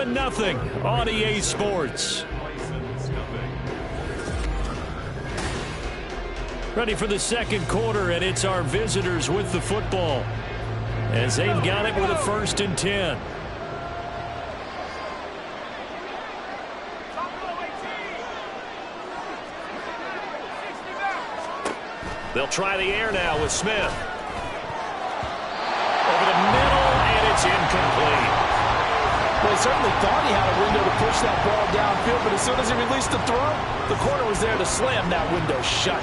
Nothing on EA Sports. Ready for the second quarter, and it's our visitors with the football as they've got it with a 1st and 10. They'll try the air now with Smith. Over the middle, and it's incomplete. Well, he certainly thought he had a window to push that ball downfield, but as soon as he released the throw, the corner was there to slam that window shut.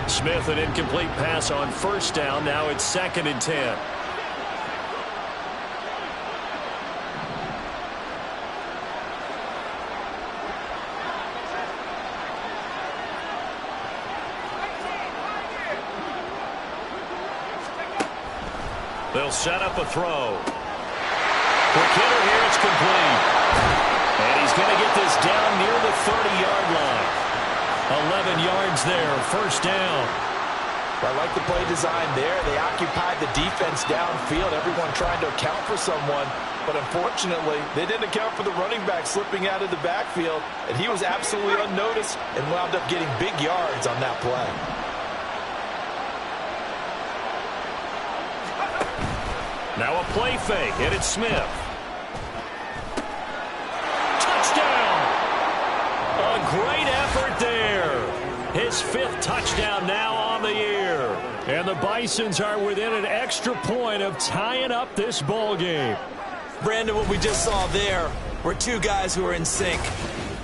Smith, an incomplete pass on 1st down. Now it's 2nd and 10. They'll set up a throw. Quick hitter here, it's complete. And he's going to get this down near the 30-yard line. 11 yards there, 1st down. I like the play design there. They occupied the defense downfield, everyone trying to account for someone. But unfortunately, they didn't account for the running back slipping out of the backfield. And he was absolutely unnoticed and wound up getting big yards on that play. Now a play fake, and it's Smith. Touchdown! A great effort there. His 5th touchdown now on the year. And the Bisons are within an extra point of tying up this ball game. Brandon, what we just saw there were two guys who are in sync.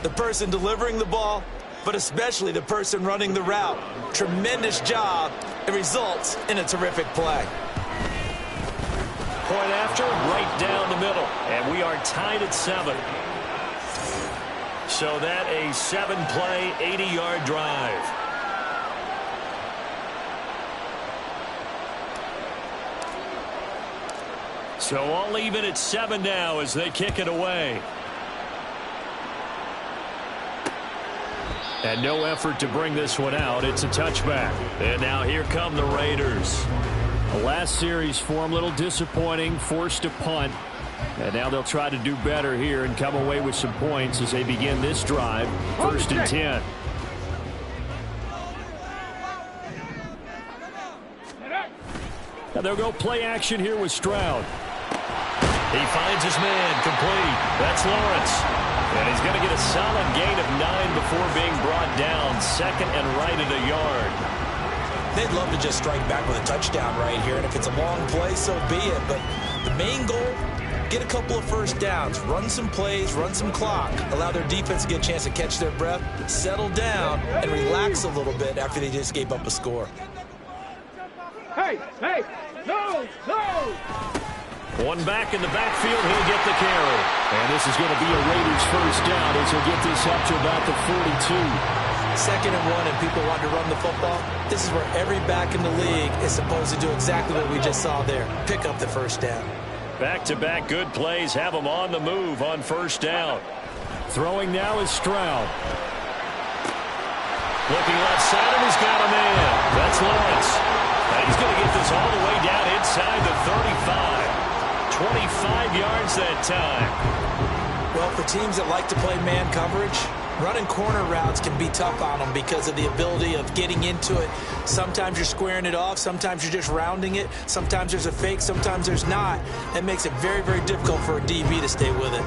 The person delivering the ball, but especially the person running the route. Tremendous job. It results in a terrific play. Point after, right down the middle. And we are tied at 7. So that a 7-play, 80-yard drive. So all even at 7 now as they kick it away. And no effort to bring this one out. It's a touchback. And now here come the Raiders. The last series for them, a little disappointing, forced a punt. And now they'll try to do better here and come away with some points as they begin this drive, 1st and 10. Now they'll go play action here with Stroud. He finds his man, complete. That's Lawrence. And he's going to get a solid gain of 9 before being brought down, 2nd and right at a yard. They'd love to just strike back with a touchdown right here, and if it's a long play, so be it. But the main goal, get a couple of 1st downs, run some plays, run some clock, allow their defense to get a chance to catch their breath, settle down, and relax a little bit after they just gave up a score. Hey, no! One back in the backfield, he'll get the carry. And this is going to be a Raiders 1st down as he'll get this up to about the 42. 2nd and 1, and people want to run the football. This is where every back in the league is supposed to do exactly what we just saw there. Pick up the 1st down. Back-to-back good plays have them on the move on 1st down. Throwing now is Stroud. Looking left side, and he's got a man. That's Lawrence. And he's going to get this all the way down inside the 35. 25 yards that time. Well, for teams that like to play man coverage, running corner routes can be tough on them because of the ability of getting into it. Sometimes you're squaring it off. Sometimes you're just rounding it. Sometimes there's a fake. Sometimes there's not. That makes it very, very difficult for a DB to stay with it.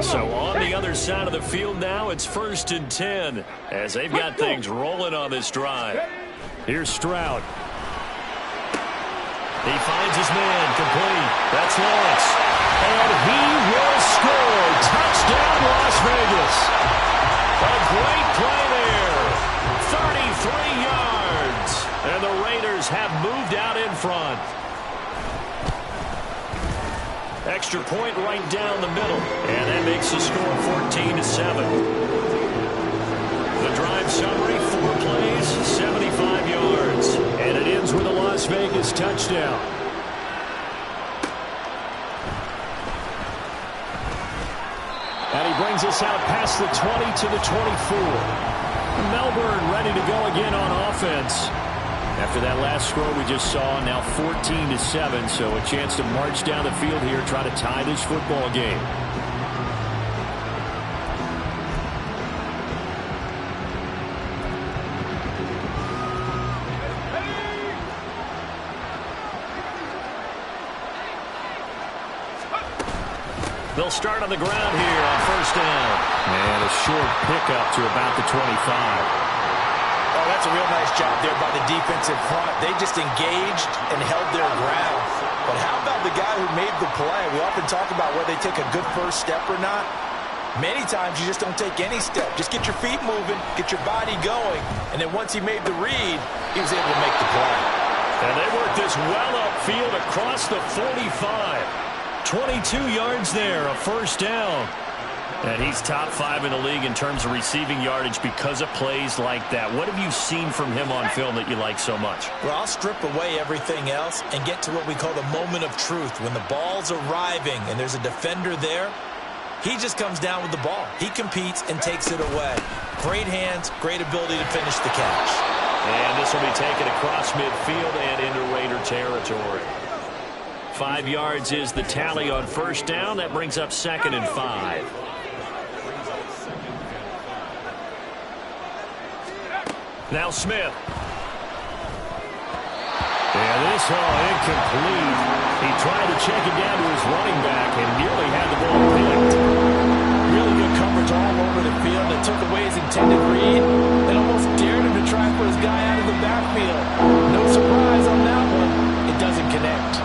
So on the other side of the field now, it's 1st and 10 as they've got things rolling on this drive. Here's Stroud. He finds his man, complete. That's Lawrence. And he will score. Touchdown, Las Vegas. A great play there. 33 yards. And the Raiders have moved out in front. Extra point right down the middle. And that makes the score 14-7. the drive summary, 4 plays, 75 yards. And it ends with a Las Vegas touchdown. And he brings us out past the 20 to the 24. Melbourne ready to go again on offense. After that last score we just saw, now 14-7, so a chance to march down the field here, try to tie this football game. They'll start on the ground here on first down. And a short pickup to about the 25. Oh, that's a real nice job there by the defensive front. They just engaged and held their ground. But how about the guy who made the play? We often talk about whether they take a good first step or not. Many times you just don't take any step. Just get your feet moving, get your body going, and then once he made the read, he was able to make the play. And they work this well upfield across the 45. 22 yards there, a first down. And he's top 5 in the league in terms of receiving yardage because of plays like that. What have you seen from him on film that you like so much? Well, I'll strip away everything else and get to what we call the moment of truth. When the ball's arriving and there's a defender there, he just comes down with the ball. He competes and takes it away. Great hands, great ability to finish the catch. And this will be taken across midfield and into Raider territory. 5 yards is the tally on first down. That brings up 2nd and 5. Now Smith. And this incomplete. He tried to check it down to his running back and nearly had the ball picked. Really good coverage all over the field. It took away his intended read and almost dared him to try and put his guy out of the backfield. No surprise on that one. It doesn't connect.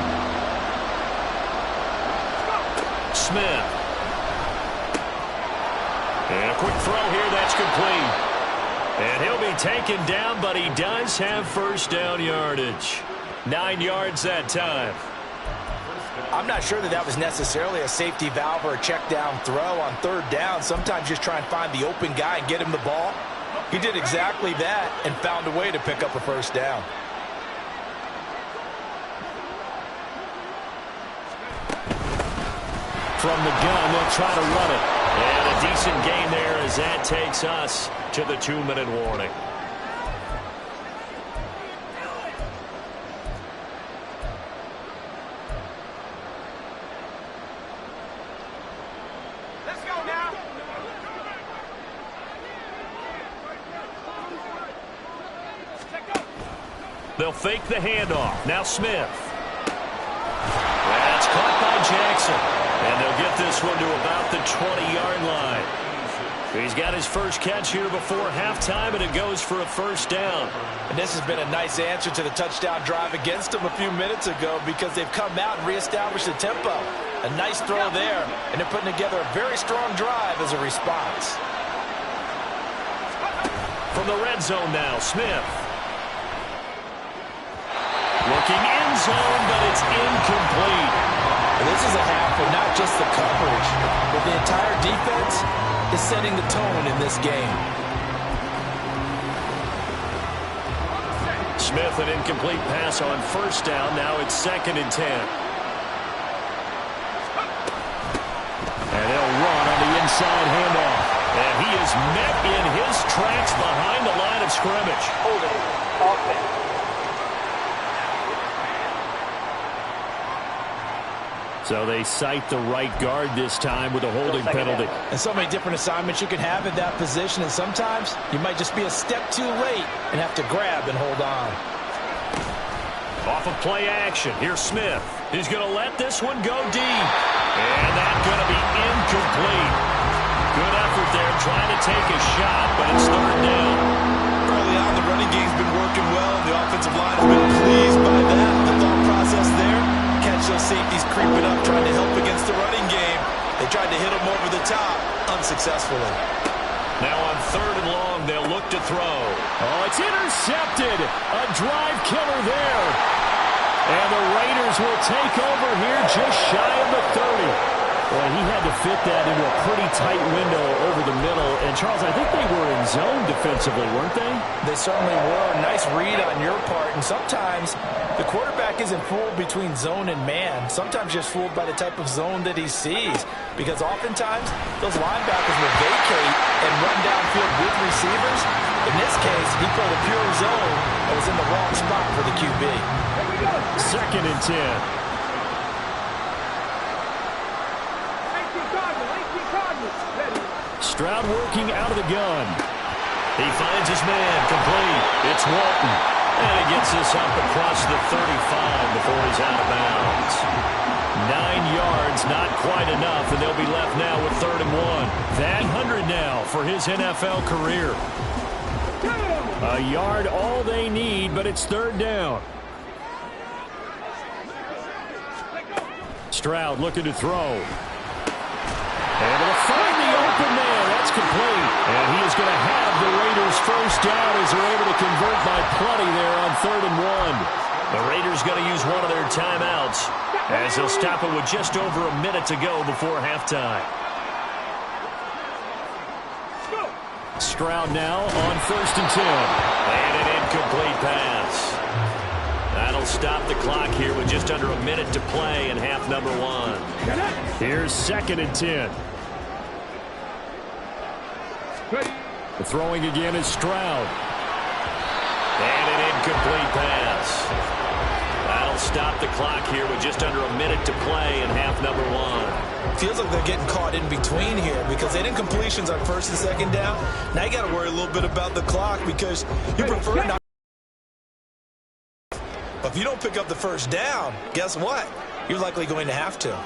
Smith. And a quick throw here, that's complete. And he'll be taken down, but he does have first down yardage. 9 yards that time. I'm not sure that was necessarily a safety valve or a check down throw on third down. Sometimes just try and find the open guy and get him the ball. He did exactly that and found a way to pick up a first down. From the gun, they'll try to run it. And a decent gain there as that takes us to the 2-minute warning. Let's go now. They'll fake the handoff. Now Smith. That's caught by Jackson. And they'll get this one to about the 20-yard line. He's got his first catch here before halftime, and it goes for a first down. And this has been a nice answer to the touchdown drive against them a few minutes ago because they've come out and reestablished the tempo. A nice throw there, and they're putting together a very strong drive as a response. From the red zone now, Smith. Looking in zone, but it's incomplete. This is a half of not just the coverage, but the entire defense is setting the tone in this game. Smith, an incomplete pass on first down. Now it's 2nd and 10. And they'll run on the inside handoff. And he is met in his tracks behind the line of scrimmage. Holding offense. So they cite the right guard this time with a holding penalty. And so many different assignments you can have in that position, and sometimes you might just be a step too late and have to grab and hold on. Off of play action, here's Smith. He's going to let this one go deep. And that's going to be incomplete. Good effort there trying to take a shot, but it's third down. Early on, the running game's been working well. The offensive line has been pleased by that. The thought process there. Catch those safeties creeping up, trying to help against the running game. They tried to hit them over the top, unsuccessfully. Now on 3rd and long, they'll look to throw. Oh, it's intercepted. A drive killer there. And the Raiders will take over here just shy of the 30. Well, he had to fit that into a pretty tight window over the middle. And, Charles, I think they were in zone defensively, weren't they? They certainly were. Nice read on your part. And sometimes the quarterback isn't fooled between zone and man. Sometimes just fooled by the type of zone that he sees. Because oftentimes, those linebackers will vacate and run downfield with receivers. In this case, he played a pure zone and was in the wrong spot for the QB. 2nd and 10. Stroud working out of the gun. He finds his man, complete. It's Walton. And he gets this up across the 35 before he's out of bounds. 9 yards, not quite enough, and they'll be left now with 3rd and 1. That 100 now for his NFL career. A yard all they need, but it's 3rd down. Stroud looking to throw. Able to find the open man. That's complete. And he is going to have the Raiders' 1st down as they're able to convert by plenty there on 3rd and 1. The Raiders going to use one of their timeouts as they'll stop it with just over a minute to go before halftime. Stroud now on 1st and 10. And an incomplete pass. That'll stop the clock here with just under a minute to play in half number 1. Here's 2nd and 10. The throwing again is Stroud. And an incomplete pass. That'll stop the clock here with just under a minute to play in half number 1. Feels like they're getting caught in between here because they did incompletions on 1st and 2nd down. Now you got to worry a little bit about the clock because you prefer not. But if you don't pick up the 1st down, guess what? You're likely going to have to.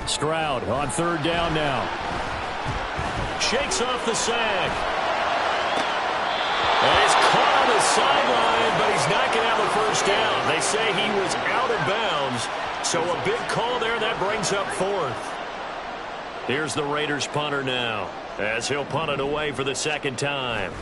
Stroud on 3rd down now. Shakes off the sack. And he's caught on the sideline, but he's not going to have the 1st down. They say he was out of bounds, so a big call there. That brings up 4th. Here's the Raiders punter now as he'll punt it away for the 2nd time.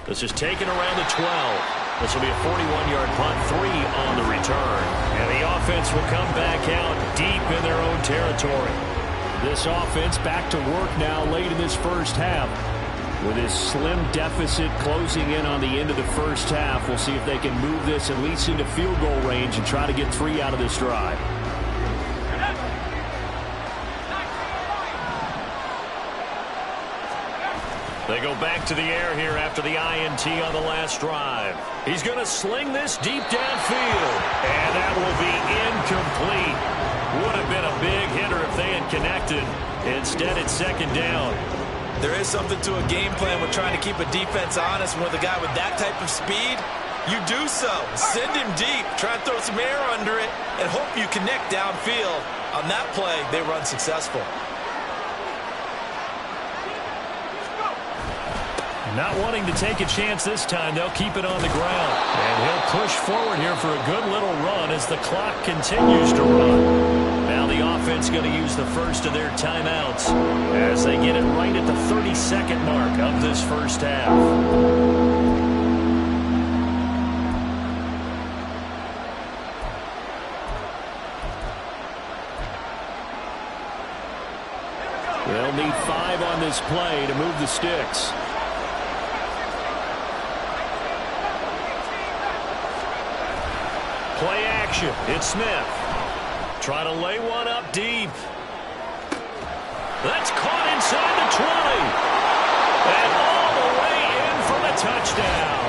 This is taken around the 12. This will be a 41-yard punt, 3 on the return. And the offense will come back out deep in their own territory. This offense back to work now late in this 1st half. With this slim deficit closing in on the end of the 1st half, we'll see if they can move this at least into field goal range and try to get 3 out of this drive. They go back to the air here after the INT on the last drive. He's going to sling this deep downfield. And that will be incomplete. Would have been a big hitter if they had connected. Instead, it's 2nd down. There is something to a game plan with trying to keep a defense honest. With a guy with that type of speed, you do so. Send him deep. Try and throw some air under it and hope you connect downfield. On that play, they run successful. Not wanting to take a chance this time, they'll keep it on the ground. And he'll push forward here for a good little run as the clock continues to run. Now the offense going to use the 1st of their timeouts as they get it right at the 32nd mark of this 1st half. They'll need 5 on this play to move the sticks. Play action. It's Smith. Trying to lay one up deep. That's caught inside the 20. And all the way in for the touchdown.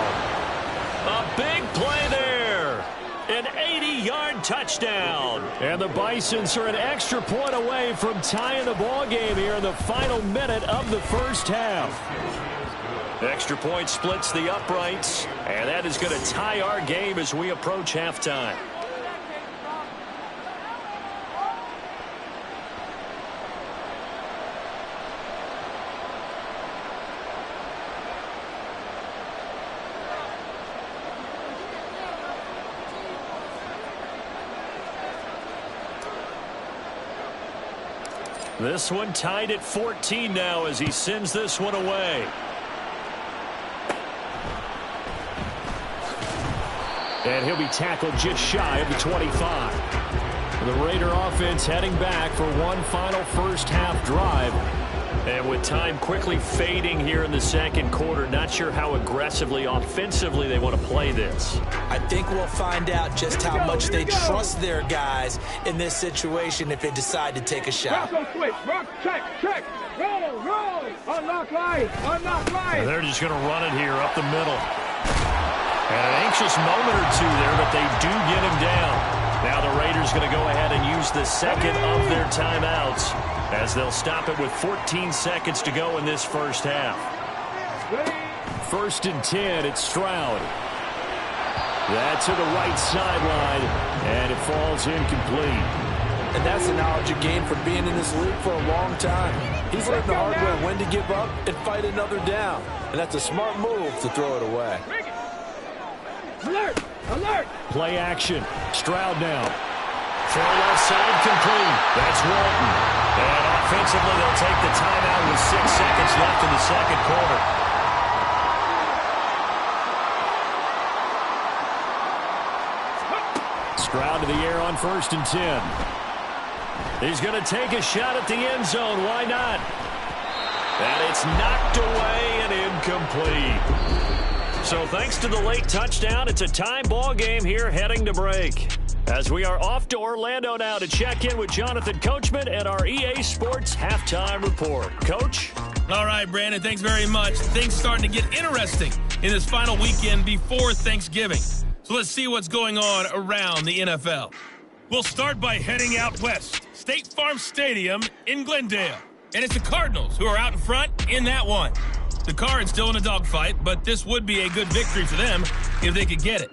A big play there. An 80-yard touchdown. And the Bisons are an extra point away from tying the ball game here in the final minute of the 1st half. Extra point splits the uprights, and that is going to tie our game as we approach halftime. This one tied at 14 now as he sends this one away. And he'll be tackled just shy of the 25. The Raider offense heading back for one final first-half drive. And with time quickly fading here in the second quarter, not sure how aggressively, offensively they want to play this. I think we'll find out just how much they trust their guys in this situation if they decide to take a shot. Switch, check, roll, unlock line. And they're just going to run it here up the middle. And an anxious moment or two there, but they do get him down. Now the Raiders going to go ahead and use the second of their timeouts as they'll stop it with 14 seconds to go in this first half. 1st and 10, it's Stroud. That's to the right sideline, and it falls incomplete. And that's the knowledge you gain from being in this league for a long time. He's learned the hard way when to give up and fight another down. And that's a smart move to throw it away. Alert! Play action. Stroud now. Throw left side complete. That's Walton. And offensively, they'll take the timeout with 6 seconds left in the second quarter. Stroud to the air on 1st and 10. He's going to take a shot at the end zone. Why not? And it's knocked away and incomplete. So thanks to the late touchdown, it's a tie ball game here heading to break. As we are off to Orlando now to check in with Jonathan Coachman and our EA Sports Halftime Report. Coach? All right, Brandon, thanks very much. Things starting to get interesting in this final weekend before Thanksgiving. So let's see what's going on around the NFL. We'll start by heading out west. State Farm Stadium in Glendale. And it's the Cardinals who are out in front in that one. The Cards still in a dogfight, but this would be a good victory for them if they could get it.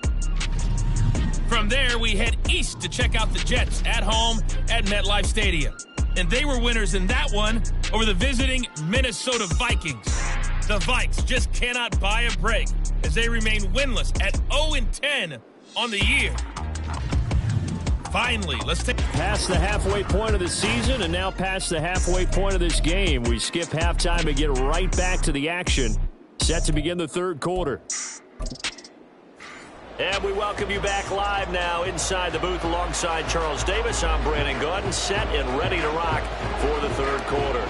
From there, we head east to check out the Jets at home at MetLife Stadium. And they were winners in that one over the visiting Minnesota Vikings. The Vikes just cannot buy a break as they remain winless at 0-10 on the year. Finally, let's take past the halfway point of the season and now past the halfway point of this game. We skip halftime and get right back to the action. Set to begin the third quarter. And we welcome you back live now inside the booth alongside Charles Davis. I'm Brandon Gaudin, set and ready to rock for the third quarter.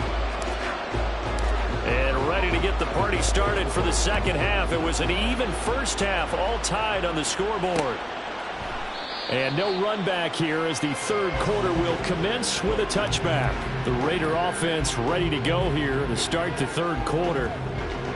And ready to get the party started for the second half. It was an even first half, all tied on the scoreboard. And no run back here as the third quarter will commence with a touchback. The Raider offense ready to go here to start the third quarter.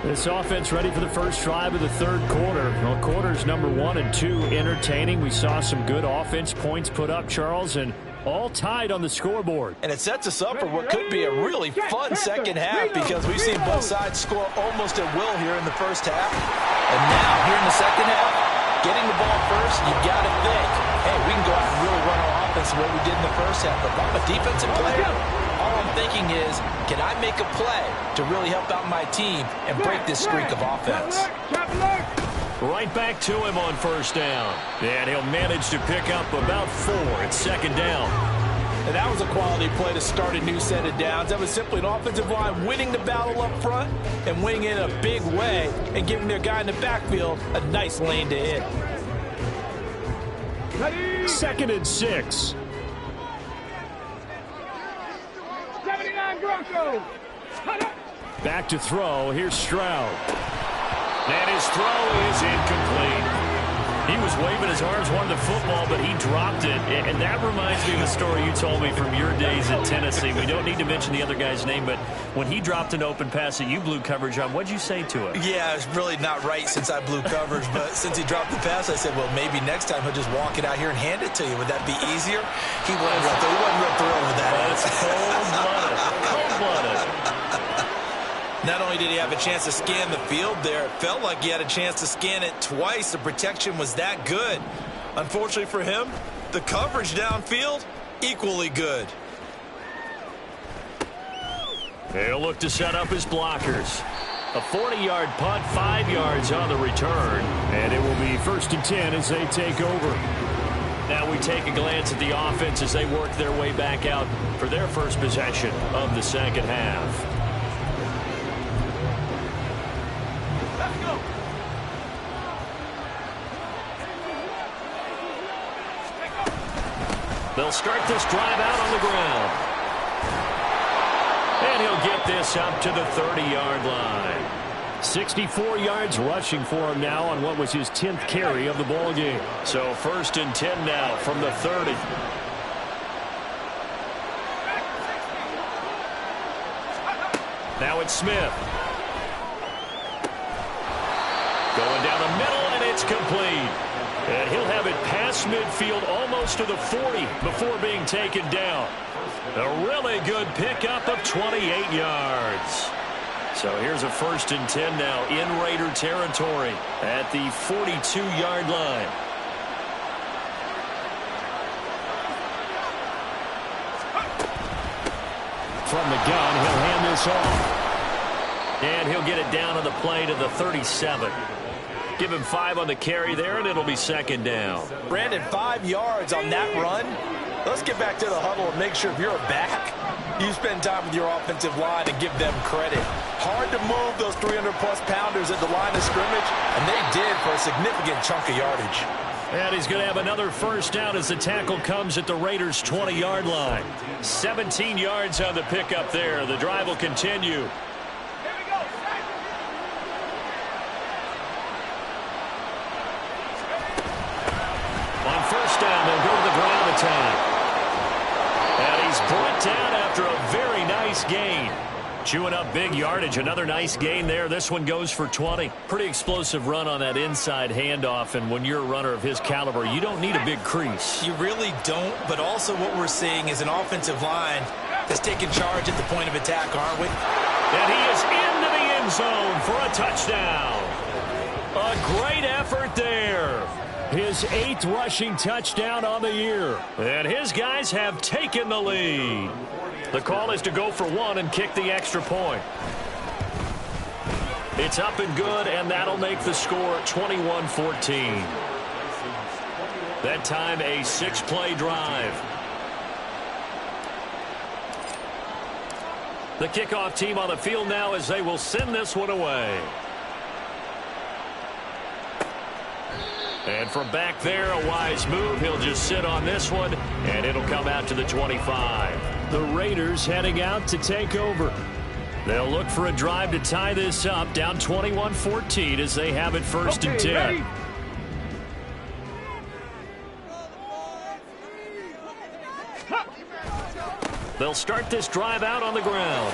This offense ready for the first drive of the third quarter. Well, quarters number 1 and 2 entertaining. We saw some good offense points put up, Charles, and all tied on the scoreboard. And it sets us up for what could be a really fun second half because we've seen both sides score almost at will here in the first half. And now, here in the second half, getting the ball first, you got to think, hey, we can go out and really run our offense the way we did in the first half. But if I'm a defensive player, all I'm thinking is, can I make a play to really help out my team and break this streak of offense? Right back to him on first down. And he'll manage to pick up about 4 at second down. And that was a quality play to start a new set of downs. That was simply an offensive line winning the battle up front and winning it in a big way and giving their guy in the backfield a nice lane to hit. 2nd and 6. 79 Broncos. Back to throw. Here's Stroud. And his throw is incomplete. He was waving his arms, wanted the football, but he dropped it. And that reminds me of the story you told me from your days in Tennessee. We don't need to mention the other guy's name, but when he dropped an open pass that you blew coverage on, what'd you say to him? Yeah, it's really not right since I blew coverage, but since he dropped the pass, I said, well, maybe next time he'll just walk it out here and hand it to you. Would that be easier? He wasn't real thrilled with that. That's cold-blooded. Cold-blooded. Not only did he have a chance to scan the field there, it felt like he had a chance to scan it twice. The protection was that good. Unfortunately for him, the coverage downfield, equally good. He'll look to set up his blockers. A 40-yard punt, 5 yards on the return, and it will be 1st and 10 as they take over. Now we take a glance at the offense as they work their way back out for their first possession of the second half. They'll start this drive out on the ground. And he'll get this up to the 30-yard line. 64 yards rushing for him now on what was his 10th carry of the ball game. So 1st and 10 now from the 30. Now it's Smith. Going down the middle, and it's complete. And he'll have it past midfield almost to the 40 before being taken down. A really good pickup of 28 yards. So here's a 1st and 10 now in Raider territory at the 42-yard line. From the gun, he'll hand this off. And he'll get it down on the play to the 37. Give him 5 on the carry there, and it'll be 2nd down. Brandon, 5 yards on that run. Let's get back to the huddle and make sure if you're a back, you spend time with your offensive line and give them credit. Hard to move those 300-plus pounders at the line of scrimmage, and they did for a significant chunk of yardage. And he's going to have another 1st down as the tackle comes at the Raiders' 20-yard line. 17 yards on the pickup there. The drive will continue. On 1st down, they'll go to the ground attack. And he's brought down after a very nice gain. Chewing up big yardage. Another nice gain there. This one goes for 20. Pretty explosive run on that inside handoff. And when you're a runner of his caliber, you don't need a big crease. You really don't. But also what we're seeing is an offensive line that's taking charge at the point of attack, aren't we? And he is into the end zone for a touchdown. A great effort there. His 8th rushing touchdown on the year. And his guys have taken the lead. The call is to go for 1 and kick the extra point. It's up and good, and that'll make the score 21-14. That time a 6-play drive. The kickoff team on the field now as they will send this one away. And from back there, a wise move. He'll just sit on this one, and it'll come out to the 25. The Raiders heading out to take over. They'll look for a drive to tie this up, down 21-14 as they have it 1st and 10. Ready? They'll start this drive out on the ground.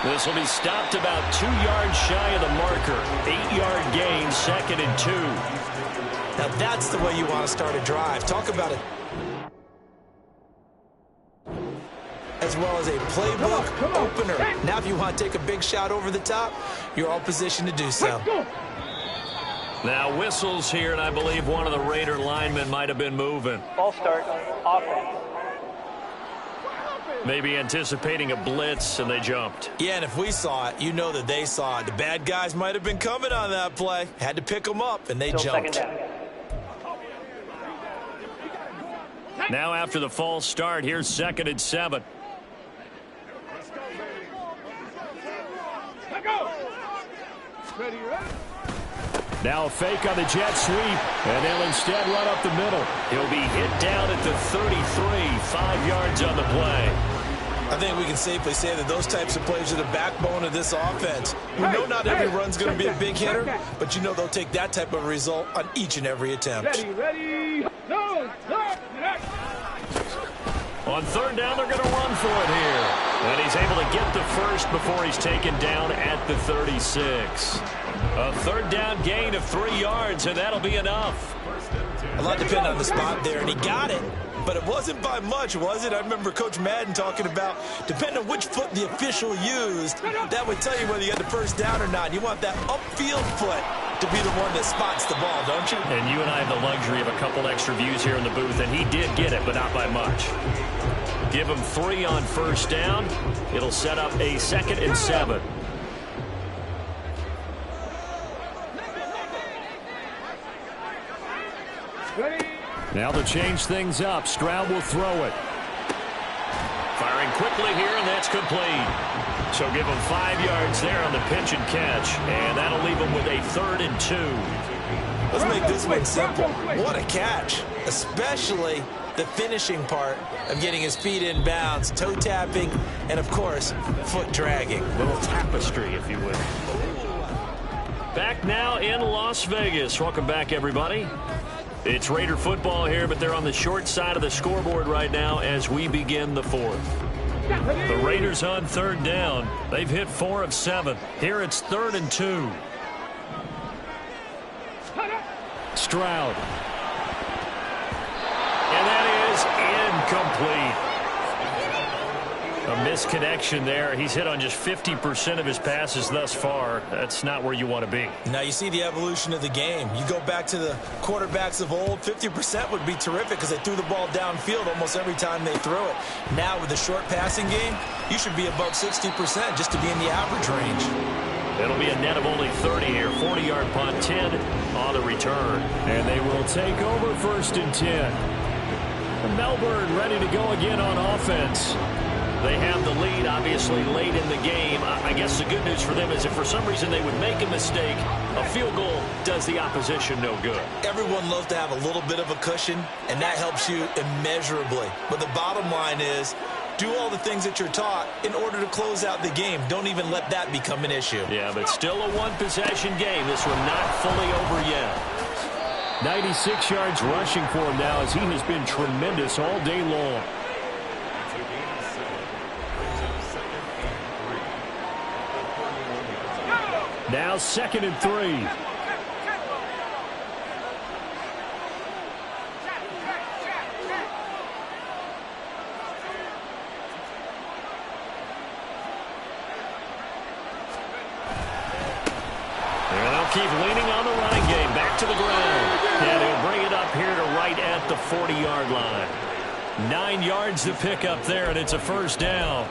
This will be stopped about 2 yards shy of the marker. 8-yard gain, 2nd and 2. Now that's the way you want to start a drive. Talk about it. As well as a playbook opener. Now if you want to take a big shot over the top, you're all positioned to do so. Now whistles here, and I believe one of the Raider linemen might have been moving. False start, offense. Maybe anticipating a blitz, and they jumped. Yeah, and if we saw it, you know that they saw it. The bad guys might have been coming on that play. Had to pick them up, and they jumped. Now after the false start, here's 2nd and 7. Now a fake on the jet sweep, and they'll instead run up the middle. He'll be hit down at the 33, 5 yards on the play. I think we can safely say that those types of plays are the backbone of this offense. We know not every run's going to be a big hitter, but you know they'll take that type of result on each and every attempt. Ready? No, next. On 3rd down, they're going to run for it here. And he's able to get the 1st before he's taken down at the 36. A 3rd down gain of 3 yards, and that'll be enough. A lot depended on the spot there, and he got it. But it wasn't by much, was it? I remember Coach Madden talking about, depending on which foot the official used, that would tell you whether you had the 1st down or not. You want that upfield foot to be the one that spots the ball, don't you? And you and I have the luxury of a couple extra views here in the booth, and he did get it, but not by much. Give him 3 on 1st down. It'll set up a 2nd and 7. Ready? Now to change things up, Stroud will throw it. Firing quickly here, and that's complete. So give him 5 yards there on the pitch and catch, and that'll leave him with a 3rd and 2. Let's make this one simple. What a catch, especially the finishing part of getting his feet in bounds, toe tapping, and of course, foot dragging. A little tapestry, if you will. Back now in Las Vegas. Welcome back, everybody. It's Raider football here, but they're on the short side of the scoreboard right now as we begin the fourth. The Raiders on third down. They've hit 4 of 7. Here it's 3rd and 2. Stroud. And that is incomplete. A misconnection there. He's hit on just 50% of his passes thus far. That's not where you want to be. Now you see the evolution of the game. You go back to the quarterbacks of old, 50% would be terrific because they threw the ball downfield almost every time they threw it. Now with the short passing game, you should be above 60% just to be in the average range. It'll be a net of only 30 here. 40-yard punt, 10 on the return. And they will take over 1st and 10. Melbourne ready to go again on offense. They have the lead, obviously, late in the game. I guess the good news for them is if for some reason they would make a mistake, a field goal does the opposition no good. Everyone loves to have a little bit of a cushion, and that helps you immeasurably. But the bottom line is, do all the things that you're taught in order to close out the game. Don't even let that become an issue. Yeah, but still a one-possession game. This one not fully over yet. 96 yards rushing for him now as he has been tremendous all day long. Now 2nd and 3. They'll keep leaning on the running game. Back to the ground. And he'll bring it up here to right at the 40-yard line. 9 yards to pick up there, and it's a 1st down.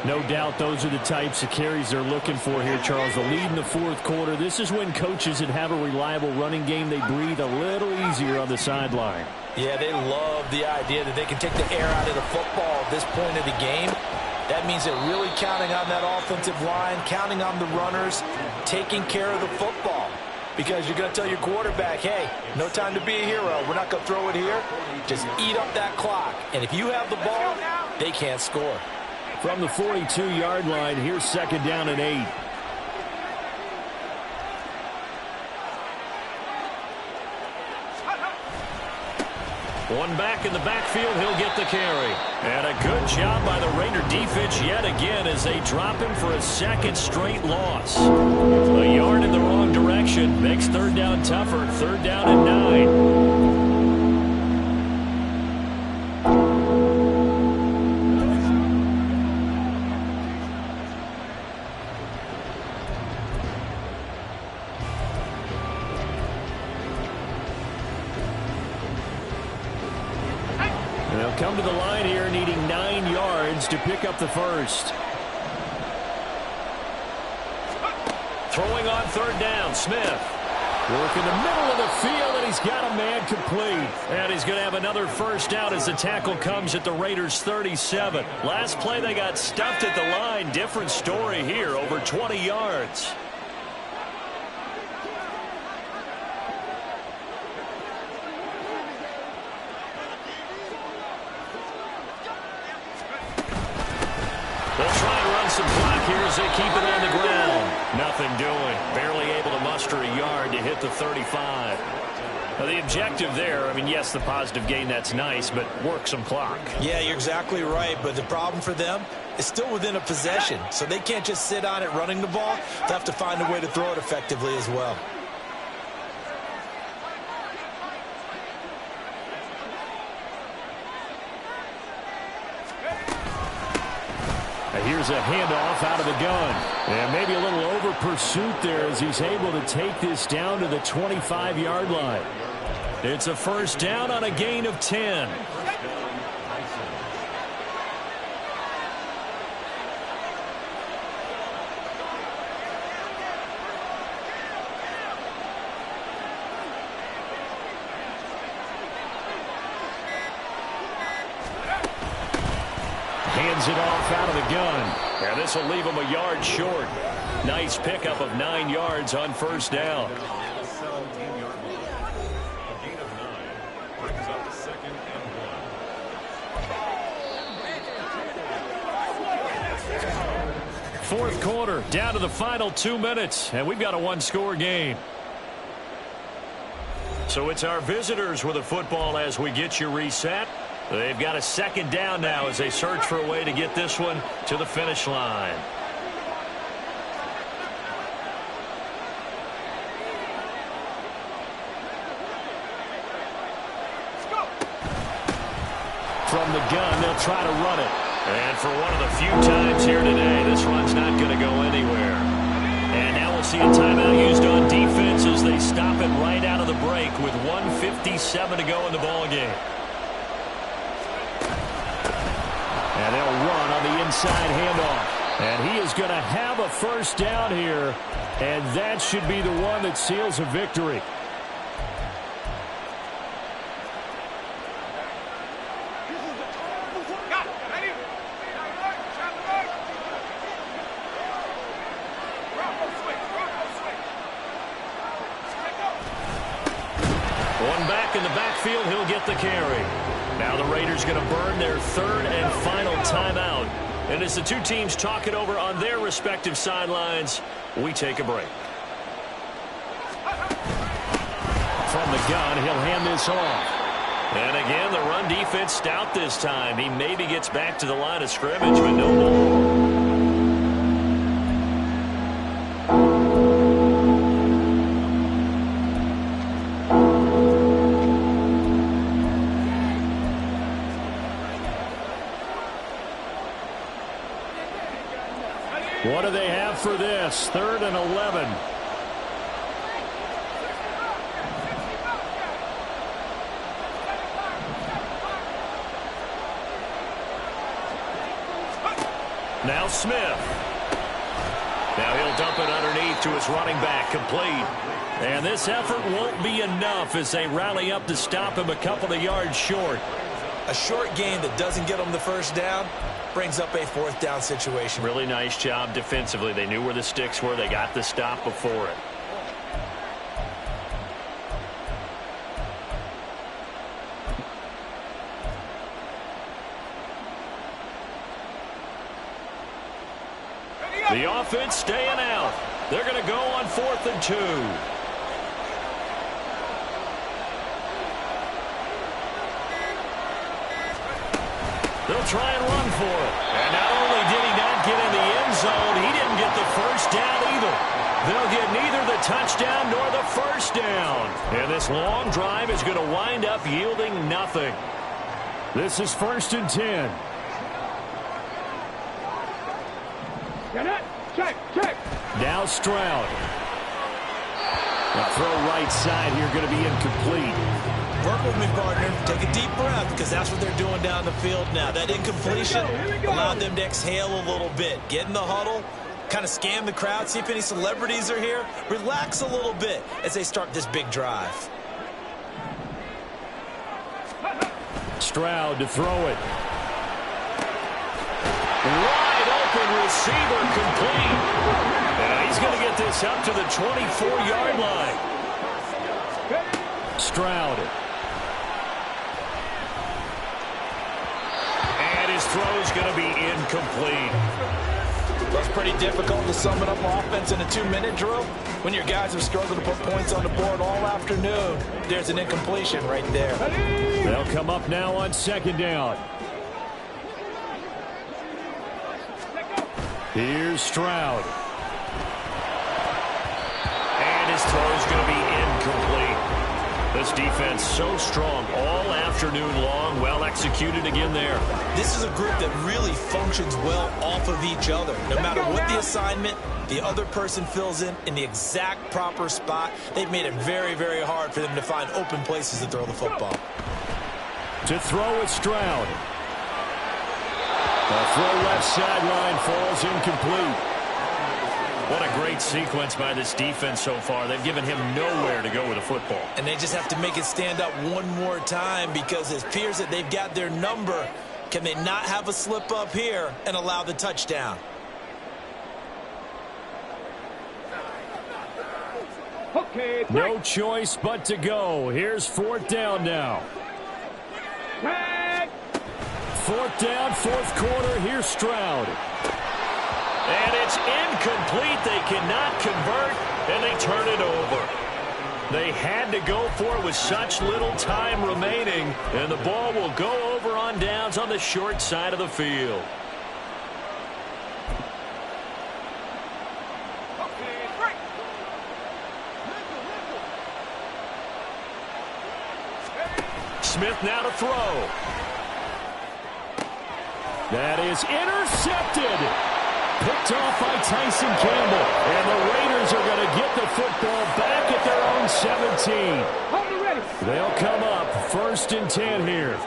No doubt those are the types of carries they're looking for here, Charles. The lead in the 4th quarter. This is when coaches that have a reliable running game, they breathe a little easier on the sideline. Yeah, they love the idea that they can take the air out of the football at this point of the game. That means they're really counting on that offensive line, counting on the runners, taking care of the football. Because you're going to tell your quarterback, hey, no time to be a hero. We're not going to throw it here. Just eat up that clock. And if you have the ball, they can't score. From the 42-yard line, here's 2nd down and 8. One back in the backfield, he'll get the carry. And a good job by the Raider defense yet again as they drop him for a 2nd straight loss. A yard in the wrong direction makes 3rd down tougher. 3rd down and 9. They'll come to the line here needing 9 yards to pick up the 1st. Throwing on 3rd down, Smith. Work in the middle of the field, and he's got a man complete. And he's going to have another 1st down as the tackle comes at the Raiders' 37. Last play, they got stuffed at the line. Different story here, over 20 yards. They'll try and run some clock here as they keep it on the ground. Nothing doing. Barely able to muster a yard to hit the 35. Now, the objective there, I mean, yes, the positive gain, that's nice, but work some clock. Yeah, you're exactly right, but the problem for them is still within a possession, so they can't just sit on it running the ball. They'll have to find a way to throw it effectively as well. Here's a handoff out of the gun. And maybe a little over pursuit there as he's able to take this down to the 25-yard line. It's a 1st down on a gain of 10. Hands it off out of the gun. And this will leave him a yard short. Nice pickup of 9 yards on 1st down. fourth quarter, down to the final 2 minutes, and we've got a one-score game. So it's our visitors with the football as we get you reset. They've got a second down now as they search for a way to get this one to the finish line. From the gun, they'll try to run it. And for one of the few times here today, this run's not going to go anywhere. And now we'll see a timeout used on defense as they stop it right out of the break with 1:57 to go in the ballgame. And they'll run on the inside handoff. And he is going to have a first down here. And that should be the one that seals a victory. One back in the backfield, he'll get the carry. Now the Raiders going to burn their third and final timeout. And as the two teams talk it over on their respective sidelines, we take a break. From the gun, he'll hand this off. And again, the run defense stout this time. He maybe gets back to the line of scrimmage, but no more. What do they have for this? 3rd and 11. Now Smith. Now he'll dump it underneath to his running back, complete. And this effort won't be enough as they rally up to stop him a couple of yards short. A short gain that doesn't get them the first down brings up a 4th down situation. Really nice job defensively. They knew where the sticks were. They got the stop before it. The offense staying out. They're going to go on 4th and 2. They'll try and run for it. And not only did he not get in the end zone, he didn't get the first down either. They'll get neither the touchdown nor the first down. And this long drive is going to wind up yielding nothing. This is 1st and 10. Check, check. Now Stroud. The throw right side here going to be incomplete. Work with me, partner. Take a deep breath because that's what they're doing down the field now. That incompletion allowed them to exhale a little bit. Get in the huddle, kind of scan the crowd, see if any celebrities are here. Relax a little bit as they start this big drive. Stroud to throw it. Wide open receiver, complete. And he's going to get this up to the 24-yard line. Stroud. And his throw's going to be incomplete. That's pretty difficult to sum it up offense in a 2-minute drill. When your guys have struggled to put points on the board all afternoon, there's an incompletion right there. They'll come up now on 2nd down. Here's Stroud. And his throw's going to be incomplete. This defense so strong all afternoon long. Well executed again there. This is a group that really functions well off of each other. No matter what the assignment, the other person fills in the exact proper spot. They've made it very, very hard for them to find open places to throw the football. To throw it, Stroud. The throw left sideline falls incomplete. What a great sequence by this defense so far. They've given him nowhere to go with the football. And they just have to make it stand up one more time because it appears that they've got their number. Can they not have a slip up here and allow the touchdown? Okay, no choice but to go. Here's 4th down now. tag. 4th down, 4th quarter. Here's Stroud. And it's incomplete. They cannot convert, and they turn it over. They had to go for it with such little time remaining, and the ball will go over on downs on the short side of the field. Smith now to throw. That is intercepted. Picked off by Tyson Campbell. And the Raiders are going to get the football back at their own 17. They'll come up 1st and 10 here.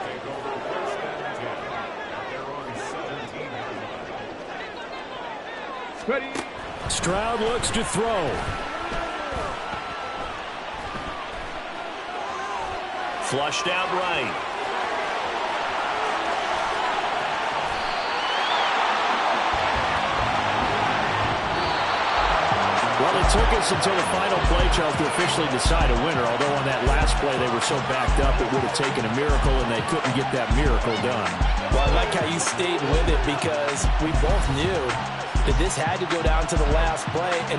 Stroud looks to throw. Flushed out right. Well, it took us until the final play, Charles, to officially decide a winner. Although on that last play they were so backed up it would have taken a miracle, and they couldn't get that miracle done. Well, I like how you stayed with it because we both knew that this had to go down to the last play. And